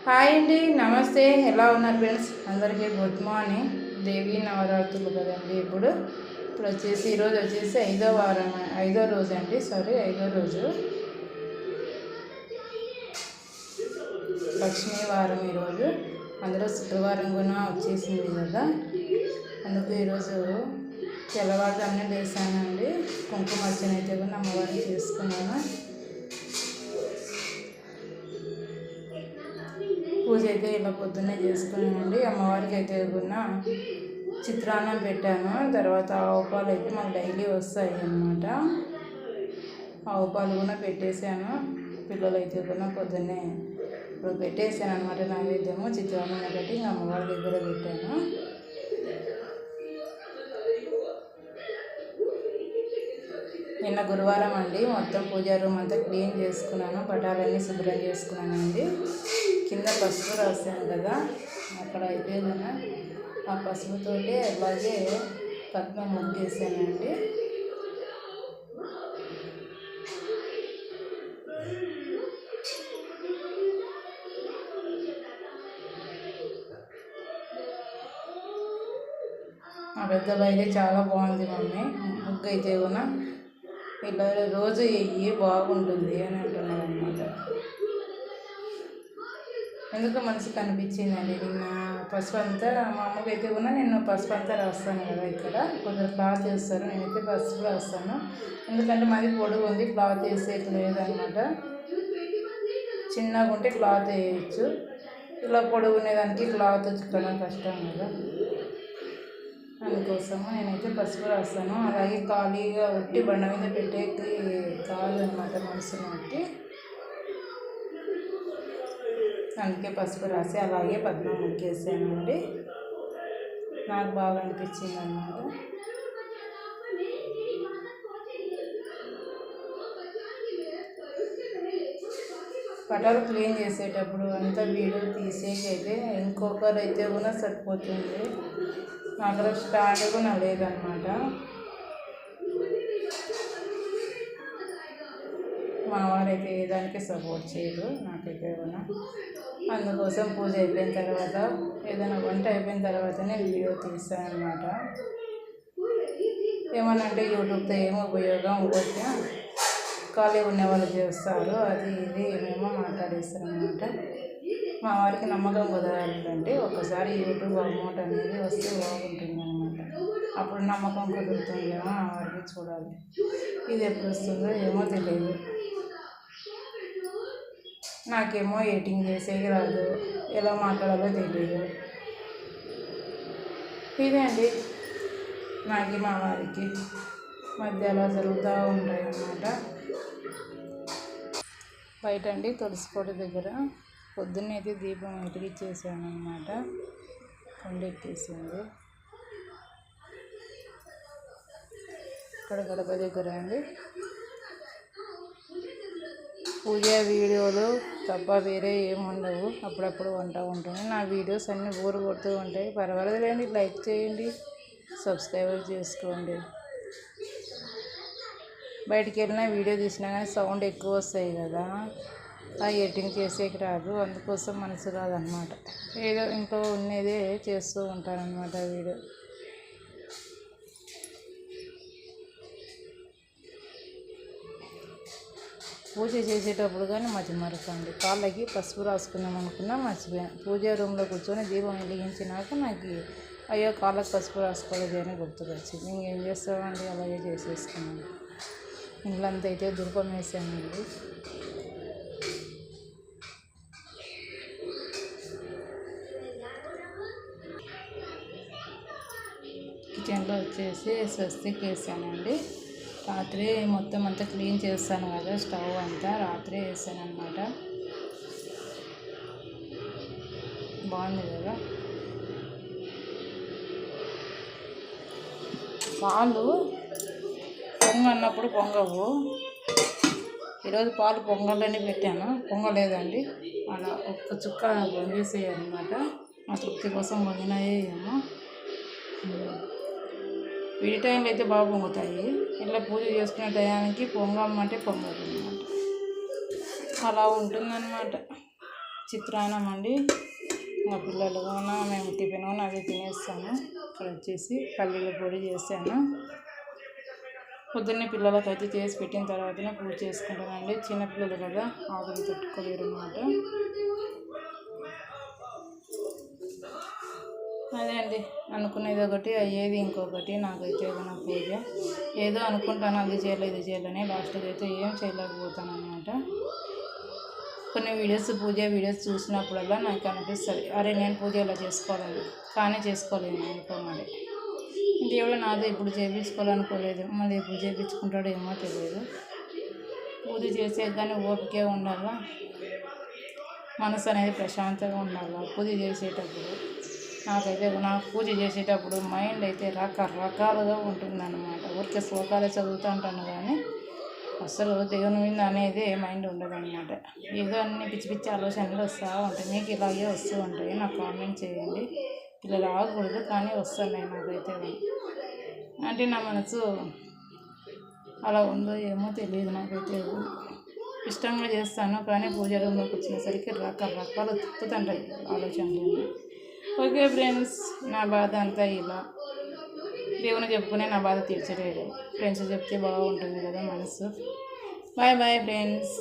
Hi అండి, నమస్తే. ఎలా ఉన్నారు ఫ్రెండ్స్? అందరికీ గుడ్ మార్నింగ్. దేవి నవరాత్రులు కదండి. ఇప్పుడు వచ్చేసి ఈరోజు వచ్చేసి ఐదో రోజు అండి. ఐదో రోజు లక్ష్మీ వారం ఈరోజు. అందులో శుక్రవారం కూడా వచ్చేసింది కదా, అందుకు ఈరోజు తెల్లవారుజామునే లేసానండి. కుంకుమ అర్చన అయితే కూడా అమ్మవారిని చేసుకున్నాను. పూజ అయితే ఇలా పొద్దున్నే చేసుకున్నానండి. అమ్మవారికి అయితే కూడా చిత్రాన్నం పెట్టాను. తర్వాత ఆవు పాలు అయితే మాకు డైలీ వస్తాయి అన్నమాట. ఆవు పాలు కూడా పెట్టేశాను. పిల్లలు అయితే కూడా పొద్దున్నే ఇప్పుడు పెట్టేశాను అనమాట. నైవేద్యము చిత్రాన్నం ఒకటి అమ్మవారి దగ్గర పెట్టాను. నిన్న గురువారం అండి. మొత్తం పూజా రూమ్ అంతా క్లీన్ చేసుకున్నాను. పటాలన్నీ శుభ్రం చేసుకున్నానండి. కింద పసుపు రాసాను కదా, అక్కడ అయితే నేను ఆ పసుపుతోటి అలాగే పద్మం ముగ్గేసానండి. ఆ పెద్ద అయితే చాలా బాగుంది మమ్మీ, ముగ్గు అయితే కూడా ఇలా రోజు వెయ్యి బాగుంటుంది అని అంటున్నారు అనమాట. ఎందుకు మనసుకు అనిపించిందండి. నిన్న పసుపు అంతా మా అమ్మకి అయితే కూడా నేను పసుపు అంతా రాస్తాను కదా, ఇక్కడ కొందరు క్లాత్ వేస్తారు, నేనైతే పసుపు రాస్తాను. ఎందుకంటే మాది పొడుగు ఉంది, క్లాత్ వేసేది లేదనమాట. చిన్నగా ఉంటే క్లాత్ వేయచ్చు, ఇలా పొడుగు ఉండేదానికి క్లాత్ చిక్కడం కష్టం కదా, అందుకోసము నేనైతే పసుపు రాస్తాను. అలాగే ఖాళీగా ఉట్టి బండ మీద పెట్టేకి కాదు అనమాట, మనసును బట్టి. అందుకే పసుపు రాసి అలాగే పద్మం ముగ్గేసానండి. నాకు బాగా అనిపించింది అన్నమాట. పటాలు క్లీన్ చేసేటప్పుడు అంతా వీడియో తీసేకైతే ఇంకొకరైతే కూడా సరిపోతుంది. నాకు స్టాండ్ కూడా లేదనమాట. మా వారైతే దానికి సపోర్ట్ చేయరు, నాకైతే కూడా. అందుకోసం పూజ అయిపోయిన తర్వాత ఏదైనా వంట అయిపోయిన తర్వాతనే వీడియో తీస్తాను అనమాట. ఏమనంటే యూట్యూబ్తో ఏమో ఉపయోగం, ఇంకొక ఖాళీ ఉన్న వాళ్ళు చేస్తారు, అది ఇది ఏమేమో మాట్లాడేస్తారు అనమాట. మా వారికి నమ్మకం కుదరాలంటే ఒకసారి యూట్యూబ్ అమౌంట్ అనేది వస్తే బాగుంటుంది అనమాట. అప్పుడు నమ్మకం కుదురుతుందేమో మా వారికి చూడాలి. ఇది ఎప్పుడు వస్తుందో ఏమో తెలియదు. నాకేమో ఎడిటింగ్ చేసేది రాదు, ఎలా మాట్లాడాలో తెలియదు. ఇదే అండి నాకు మా వారికి మధ్య అలా జరుగుతూ ఉంటాయి అన్నమాట. బయట అండి తులసికోట దగ్గర పొద్దున్నైతే దీపం వెలిగించేసాను అన్నమాట. కొండెక్కేసింది. ఇక్కడ గడప దగ్గర అండి. పూజ వీడియోలు తప్ప వేరే ఏమి ఉండవు. అప్పుడప్పుడు వంట ఉంటుంది. నా వీడియోస్ అన్నీ బోరు కొడుతూ ఉంటాయి. పర్వాలేదులేండి, లైక్ చేయండి, సబ్స్క్రైబ్ చేసుకోండి. బయటికి వెళ్ళినా వీడియో తీసినా కానీ సౌండ్ ఎక్కువ వస్తాయి కదా, ఆ ఎడిటింగ్ చేసేకి రాదు. అందుకోసం మనసు రాదనమాట. ఏదో ఇంట్లో ఉన్నదే చేస్తూ ఉంటానన్నమాట వీడియో. పూజ చేసేటప్పుడు కానీ మర్చిపోకండి. కాళ్ళకి పసుపు రాసుకున్నాం అనుకున్నా మర్చిపోయాను. పూజ రూమ్లో కూర్చొని దీపం వెలిగించినాక నాకు అయ్యో కాళ్ళకి పసుపు రాసుకోలేదు అని గుర్తుకొచ్చింది. ఇంకేం చేస్తామండి, అలాగే చేసేసుకున్నాను. ఇంట్లంతా అయితే ధూపం వేసానండి. కిచెన్లో వచ్చేసి స్వస్తికి వేసానండి. రాత్రి మొత్తం అంతా క్లీన్ చేస్తాను కదా, స్టవ్ అంతా రాత్రి వేసాను అనమాట. బాగుంది కదా. పాలు పొంగన్నప్పుడు పొంగవు. ఈరోజు పాలు పొంగలని పెట్టాను, పొంగలేదండి. అలా ఒక్క చుక్క పొంగేసేయాలి అనమాట. మా తృప్తి కోసం పొంగినాయే ఏమో. విడి టైంలో అయితే బాగా పొంగుతాయి. ఇలా పూజ చేసుకునే టయానికి పొంగమ్మంటే పొంగదు అనమాట. అలా ఉంటుందన్నమాట. చిత్రాన్నం అండి. మా పిల్లలు మేము టిఫిన్ అవి తినేస్తాను. ఇక్కడ వచ్చేసి పల్లీల పొడి చేశాను. పొద్దున్నే పిల్లలకైతే చేసి పెట్టిన తర్వాతనే పూజ చేసుకుంటానండి. చిన్నపిల్లలు కదా ఆకులు తట్టుకోలేరు అన్నమాట. అదే అండి, అనుకునేది ఒకటి అయ్యేది ఇంకొకటి. నాకైతే నా పూజ ఏదో అనుకుంటాను, అది చేయాలి ఇది చేయాలని లాస్ట్కి అయితే ఏం చేయలేకపోతాను అన్నమాట. కొన్ని పూజ వీడియోస్ చూసినప్పుడల్లా నాకు అనిపిస్తుంది, అరే నేను పూజ ఇలా చేసుకోవాలని, కానీ చేసుకోలేను అనుకోమని. దేవుడు నాతో ఇప్పుడు చేయించుకోవాలనుకోలేదు, మళ్ళీ ఎప్పుడు చేయించుకుంటాడో ఏమో తెలియదు. పూజ చేసే కానీ ఓపికే ఉండాలా, మనసు అనేది ప్రశాంతంగా ఉండాలా. పూజ చేసేటప్పుడు నాకు పూజ చేసేటప్పుడు మైండ్ అయితే రకరకాలుగా ఉంటుందన్నమాట. ఊరికే శ్లోకాలే చదువుతూ ఉంటాను కానీ అసలు దేవుని మీద అనేది మైండ్ ఉండదన్నమాట. ఏదో అన్ని పిచ్చి పిచ్చి ఆలోచనలు వస్తూ ఉంటాయి. మీకు ఇలాగే వస్తూ ఉంటాయి. నాకు కామెంట్ చేయండి. ఇలా రాకూడదు కానీ వస్తున్నాయి నాకైతే. అంటే నా మనసు అలా ఉందో ఏమో తెలియదు. నాకైతే ఇష్టంగా చేస్తాను కానీ పూజ రూమ్లోకి వచ్చేసరికి రకరకాలు తిప్పుతుంటాయి ఆలోచనలు. ఓకే ఫ్రెండ్స్, నా బాధ అంతా ఇలా దేవుని చెప్పుకునే నా బాధ తీర్చలేదు. ఫ్రెండ్స్ చెప్తే బాగుంటుంది కదా మనసు. Bye bye friends.